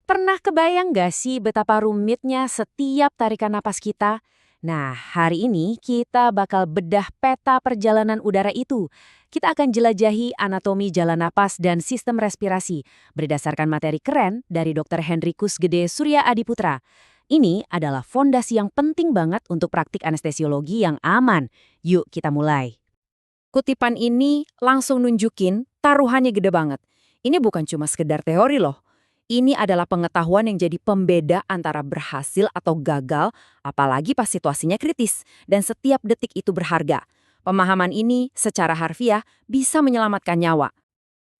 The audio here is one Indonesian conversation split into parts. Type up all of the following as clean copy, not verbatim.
Pernah kebayang gak sih betapa rumitnya setiap tarikan napas kita? Nah, hari ini kita bakal bedah peta perjalanan udara itu. Kita akan jelajahi anatomi jalan napas dan sistem respirasi berdasarkan materi keren dari Dr. Hendrikus Gede Surya Adiputra. Ini adalah fondasi yang penting banget untuk praktik anestesiologi yang aman. Yuk kita mulai. Kutipan ini langsung nunjukin taruhannya gede banget. Ini bukan cuma sekedar teori loh. Ini adalah pengetahuan yang jadi pembeda antara berhasil atau gagal, apalagi pas situasinya kritis, dan setiap detik itu berharga. Pemahaman ini secara harfiah bisa menyelamatkan nyawa.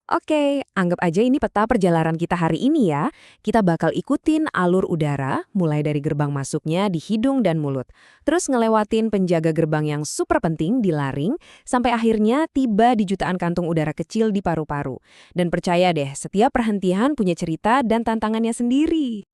Oke, anggap aja ini peta perjalanan kita hari ini ya. Kita bakal ikutin alur udara, mulai dari gerbang masuknya di hidung dan mulut. Terus ngelewatin penjaga gerbang yang super penting di laring, sampai akhirnya tiba di jutaan kantung udara kecil di paru-paru. Dan percaya deh, setiap perhentian punya cerita dan tantangannya sendiri.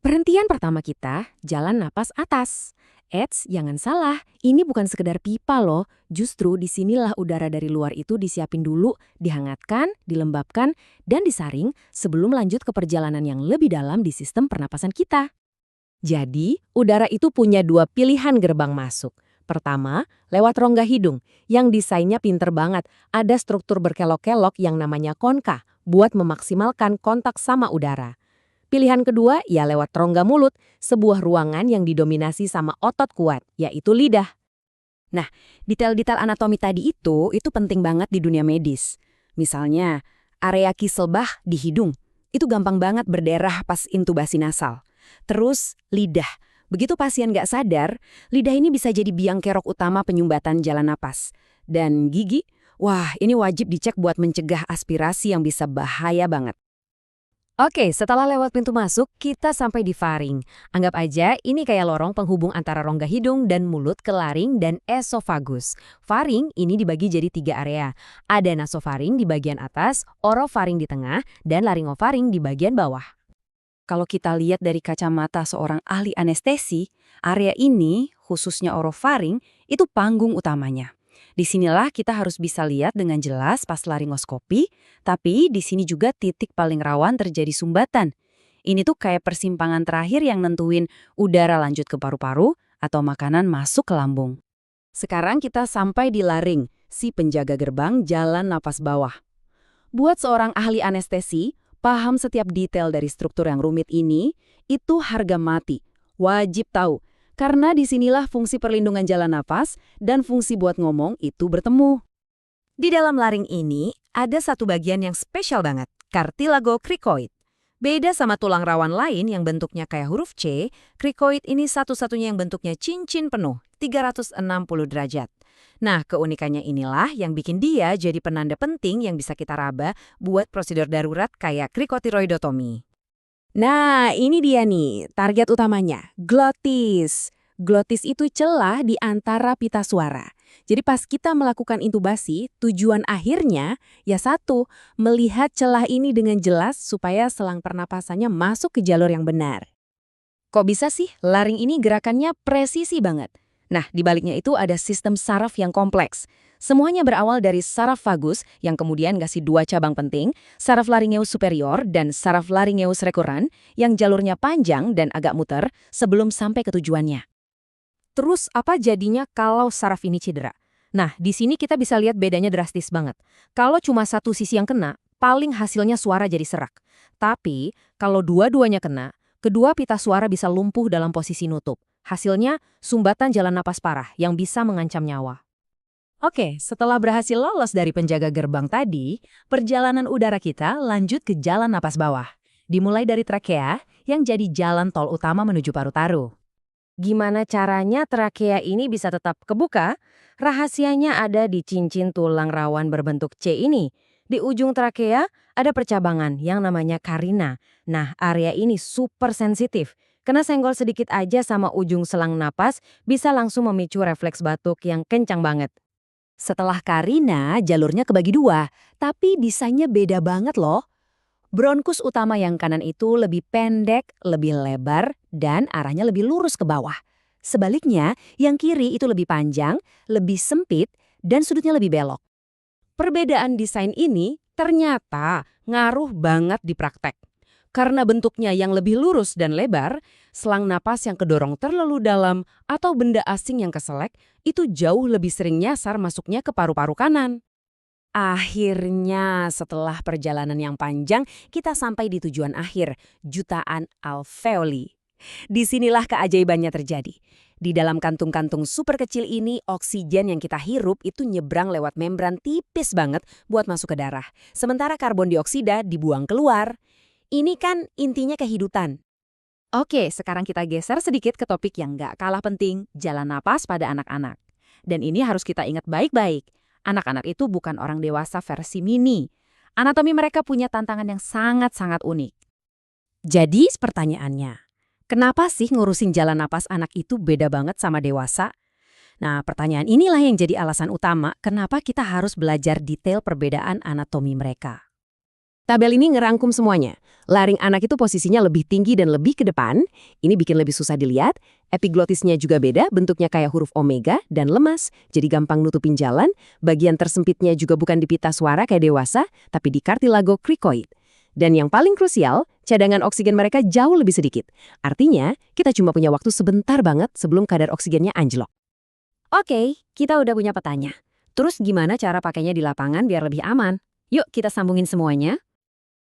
Perhentian pertama kita, jalan napas atas. Eits, jangan salah, ini bukan sekedar pipa loh. Justru disinilah udara dari luar itu disiapin dulu, dihangatkan, dilembabkan, dan disaring sebelum lanjut ke perjalanan yang lebih dalam di sistem pernapasan kita. Jadi, udara itu punya dua pilihan gerbang masuk. Pertama, lewat rongga hidung, yang desainnya pinter banget. Ada struktur berkelok-kelok yang namanya konka, buat memaksimalkan kontak sama udara. Pilihan kedua, ya lewat rongga mulut, sebuah ruangan yang didominasi sama otot kuat, yaitu lidah. Nah, detail-detail anatomi tadi itu penting banget di dunia medis. Misalnya, area Kieselbach di hidung, itu gampang banget berdarah pas intubasi nasal. Terus, lidah. Begitu pasien nggak sadar, lidah ini bisa jadi biang kerok utama penyumbatan jalan napas. Dan gigi, wah ini wajib dicek buat mencegah aspirasi yang bisa bahaya banget. Oke, setelah lewat pintu masuk, kita sampai di faring. Anggap aja ini kayak lorong penghubung antara rongga hidung dan mulut ke laring dan esofagus. Faring ini dibagi jadi 3 area. Ada nasofaring di bagian atas, orofaring di tengah, dan laringofaring di bagian bawah. Kalau kita lihat dari kacamata seorang ahli anestesi, area ini, khususnya orofaring, itu panggung utamanya. Disinilah kita harus bisa lihat dengan jelas pas laringoskopi, tapi di sini juga titik paling rawan terjadi sumbatan. Ini tuh kayak persimpangan terakhir yang nentuin udara lanjut ke paru-paru atau makanan masuk ke lambung. Sekarang kita sampai di laring, si penjaga gerbang jalan napas bawah. Buat seorang ahli anestesi, paham setiap detail dari struktur yang rumit ini, itu harga mati. Wajib tahu. Karena disinilah fungsi perlindungan jalan napas dan fungsi buat ngomong itu bertemu. Di dalam laring ini, ada satu bagian yang spesial banget, cartilago cricoid. Beda sama tulang rawan lain yang bentuknya kayak huruf C, cricoid ini satu-satunya yang bentuknya cincin penuh, 360 derajat. Nah, keunikannya inilah yang bikin dia jadi penanda penting yang bisa kita raba buat prosedur darurat kayak krikotiroidotomi. Nah, ini dia nih, target utamanya, glotis. Glotis itu celah di antara pita suara. Jadi pas kita melakukan intubasi, tujuan akhirnya, ya satu, melihat celah ini dengan jelas supaya selang pernapasannya masuk ke jalur yang benar. Kok bisa sih laring ini gerakannya presisi banget? Nah, di baliknya itu ada sistem saraf yang kompleks. Semuanya berawal dari saraf vagus yang kemudian ngasih 2 cabang penting, saraf laryngeus superior dan saraf laryngeus recurrens yang jalurnya panjang dan agak muter sebelum sampai ke tujuannya. Terus apa jadinya kalau saraf ini cedera? Nah, di sini kita bisa lihat bedanya drastis banget. Kalau cuma satu sisi yang kena, paling hasilnya suara jadi serak. Tapi, kalau dua-duanya kena, kedua pita suara bisa lumpuh dalam posisi nutup. Hasilnya, sumbatan jalan napas parah yang bisa mengancam nyawa. Oke, setelah berhasil lolos dari penjaga gerbang tadi, perjalanan udara kita lanjut ke jalan napas bawah. Dimulai dari trakea, yang jadi jalan tol utama menuju paru-paru. Gimana caranya trakea ini bisa tetap kebuka? Rahasianya ada di cincin tulang rawan berbentuk C ini. Di ujung trakea ada percabangan yang namanya karina. Nah, area ini super sensitif. Kena senggol sedikit aja sama ujung selang napas bisa langsung memicu refleks batuk yang kencang banget. Setelah karina, jalurnya kebagi 2, tapi desainnya beda banget loh. Bronkus utama yang kanan itu lebih pendek, lebih lebar, dan arahnya lebih lurus ke bawah. Sebaliknya, yang kiri itu lebih panjang, lebih sempit, dan sudutnya lebih belok. Perbedaan desain ini ternyata ngaruh banget di praktek. Karena bentuknya yang lebih lurus dan lebar, selang napas yang kedorong terlalu dalam atau benda asing yang keselek itu jauh lebih sering nyasar masuknya ke paru-paru kanan. Akhirnya, setelah perjalanan yang panjang, kita sampai di tujuan akhir, jutaan alveoli. Disinilah keajaibannya terjadi. Di dalam kantung-kantung super kecil ini, oksigen yang kita hirup itu nyebrang lewat membran tipis banget buat masuk ke darah. Sementara karbon dioksida dibuang keluar. Ini kan intinya kehidupan. Oke, sekarang kita geser sedikit ke topik yang nggak kalah penting, jalan napas pada anak-anak. Dan ini harus kita ingat baik-baik. Anak-anak itu bukan orang dewasa versi mini. Anatomi mereka punya tantangan yang sangat-sangat unik. Jadi pertanyaannya, kenapa sih ngurusin jalan napas anak itu beda banget sama dewasa? Nah, pertanyaan inilah yang jadi alasan utama kenapa kita harus belajar detail perbedaan anatomi mereka. Tabel ini ngerangkum semuanya. Laring anak itu posisinya lebih tinggi dan lebih ke depan. Ini bikin lebih susah dilihat. Epiglotisnya juga beda, bentuknya kayak huruf omega dan lemas, jadi gampang nutupin jalan. Bagian tersempitnya juga bukan di pita suara kayak dewasa, tapi di kartilago krikoid. Dan yang paling krusial, cadangan oksigen mereka jauh lebih sedikit. Artinya, kita cuma punya waktu sebentar banget sebelum kadar oksigennya anjlok. Oke, kita udah punya petanya. Terus gimana cara pakainya di lapangan biar lebih aman? Yuk kita sambungin semuanya.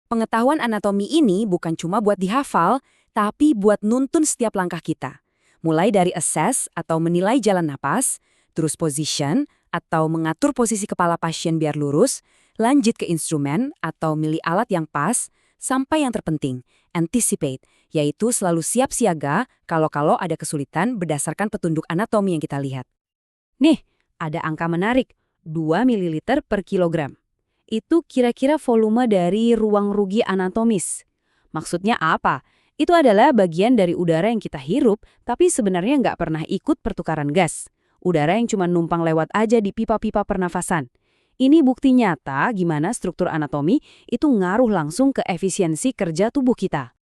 Pengetahuan anatomi ini bukan cuma buat dihafal, tapi buat nuntun setiap langkah kita. Mulai dari assess atau menilai jalan napas, terus position atau mengatur posisi kepala pasien biar lurus, lanjut ke instrumen atau milih alat yang pas, sampai yang terpenting, anticipate, yaitu selalu siap siaga kalau ada kesulitan berdasarkan petunjuk anatomi yang kita lihat. Nih, ada angka menarik, 2 ml per kilogram. Itu kira-kira volume dari ruang rugi anatomis. Maksudnya apa? Itu adalah bagian dari udara yang kita hirup, tapi sebenarnya nggak pernah ikut pertukaran gas. Udara yang cuma numpang lewat aja di pipa-pipa pernafasan. Ini bukti nyata gimana struktur anatomi itu ngaruh langsung ke efisiensi kerja tubuh kita.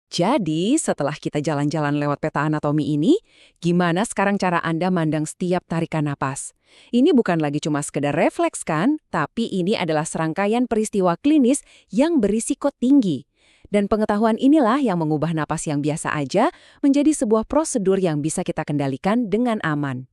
Jadi, setelah kita jalan-jalan lewat peta anatomi ini, gimana sekarang cara Anda mandang setiap tarikan napas? Ini bukan lagi cuma sekedar refleks kan, tapi ini adalah serangkaian peristiwa klinis yang berisiko tinggi. Dan pengetahuan inilah yang mengubah napas yang biasa aja menjadi sebuah prosedur yang bisa kita kendalikan dengan aman.